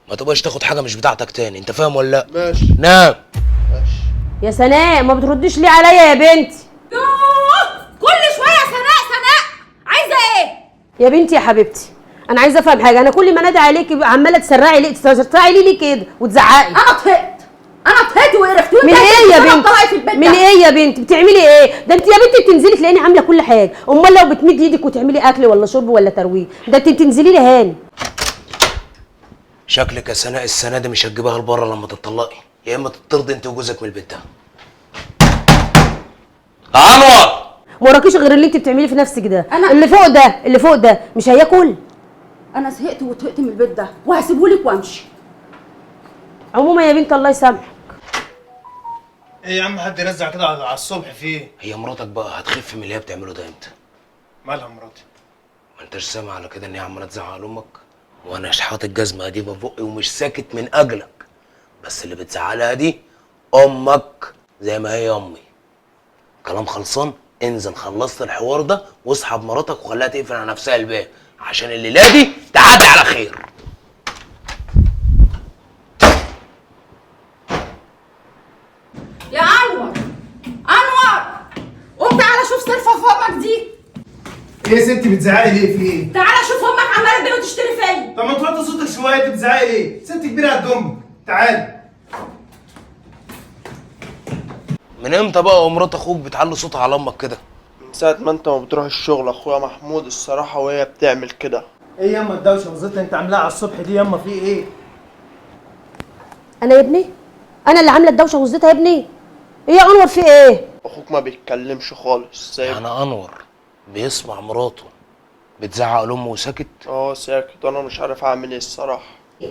ما تبقاش تاخد حاجه مش بتاعتك تاني، انت فاهم ولا لا؟ ماشي. نام. ماشي. يا سناء ما بترديش ليه عليا يا بنتي؟ كل شويه سناء عايزه ايه؟ يا بنتي يا حبيبتي انا عايزه افهم حاجه، انا كل ما انادي عليكي عماله تسرعي ليه؟ تسرعي ليه كده وتزعقي؟ انا طهقت وقرفت. من ايه يا بنت؟ في البيت من ايه يا بنت؟ بتعملي ايه؟ ده انت يا بنتي بتنزلي تلاقيني عامله كل حاجه، امال لو بتمدي ايدك وتعملي اكل ولا شرب ولا ترويج، ده انت بتنزلي لي هاني. شكلك يا سناء السنه دي مش هتجيبها لبره لما تطلقي، يا اما تطردي انت وجوزك من البيت ده. انور ما وراكيش غير اللي انت بتعمليه في نفسك ده. أنا- اللي فوق ده مش هياكل. انا زهقت وطهقت من البيت ده وهسيبهولك وامشي. عموما يا بنت الله يسامحك. ايه يا عم حد يرزع كده على الصبح في ايه؟ هي مراتك بقى هتخف من اللي هي بتعمله ده امتى؟ مالها مراتي؟ ما انتش سامع على كده ان هي عماله تزعق لامك؟ وانا حاطط الجزمه دي في بقي ومش ساكت من اجلك، بس اللي بتزعلها دي امك زي ما هي امي. كلام خلصان، انزل خلصت الحوار ده واصحى بمراتك وخليها تقفل على نفسها الباب عشان الليله دي تعدي على خير. يا انور قوم تعالى شوف صرفه في امك دي. ايه يا ستي بتزعقي ليه في ايه؟ تعالى شوف امك عماله تبيع وتشتري فيا. طب ما توطي صوتك شويه، انت بتزعقي ليه؟ ست كبيره قد امك، تعالي. من امتى بقى ومرات اخوك بتعلي صوتها على امك كده؟ من ساعة ما انت ما بتروح الشغل اخويا محمود الصراحة وهي بتعمل كده. ايه ياما الدوشه والزيطه انت عاملاها على الصبح دي ياما في ايه؟ انا يا ابني؟ انا اللي عامله الدوشه والزيطه يا ابني؟ ايه يا انور في ايه؟ اخوك ما بيتكلمش خالص سايب. يعني انور بيسمع مراته بتزعق لامه وساكت؟ ساكت وانا مش عارف اعمل ايه الصراحة.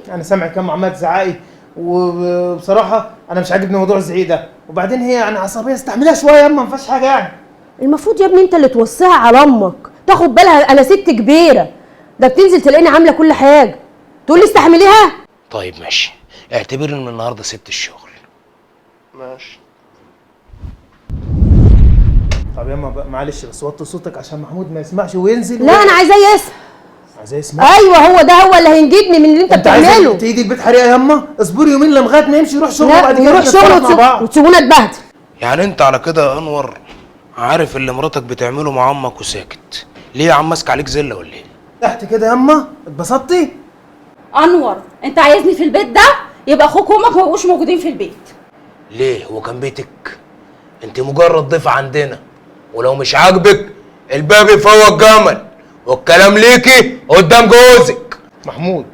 انا سامع كام عمال تزعقي، وبصراحه انا مش عاجبني موضوع الزعيق ده، وبعدين هي يعني عصبيه، استحملها شويه ياما ما فيهاش حاجه يعني. المفروض يا ابني انت اللي توصيها على امك، تاخد بالها، انا ست كبيره، ده بتنزل تلاقيني عامله كل حاجه، تقول لي استحمليها؟ طيب ماشي، اعتبر ان النهارده سبت الشغل. ماشي. طب ياما بقى معلش بس وطي صوتك عشان محمود ما يسمعش وينزل. لا انا عايزاه يسمع. عايزاه يسمع؟ ايوه هو اللي هينجدني من اللي انت عايزه بتعمله. تيجي البيت حريقه ياما، اصبري يومين لغايه ما يمشي يروح شغله لا وبعد كده يروح نتصرف شغله مع بعض. وتسيبونا اتبهدل. يعني انت على كده يا انور عارف اللي مراتك بتعمله مع امك وساكت، ليه يا عم ماسك عليك زله ولا ايه؟ تحت كده ياما اتبسطتي؟ انور انت عايزني في البيت ده، يبقى اخوك وامك ما يبقوش موجودين في البيت. ليه هو كان بيتك؟ انت مجرد ضيف عندنا، ولو مش عاجبك الباب يفوق جمل، والكلام ليكي قدام جوزك. محمود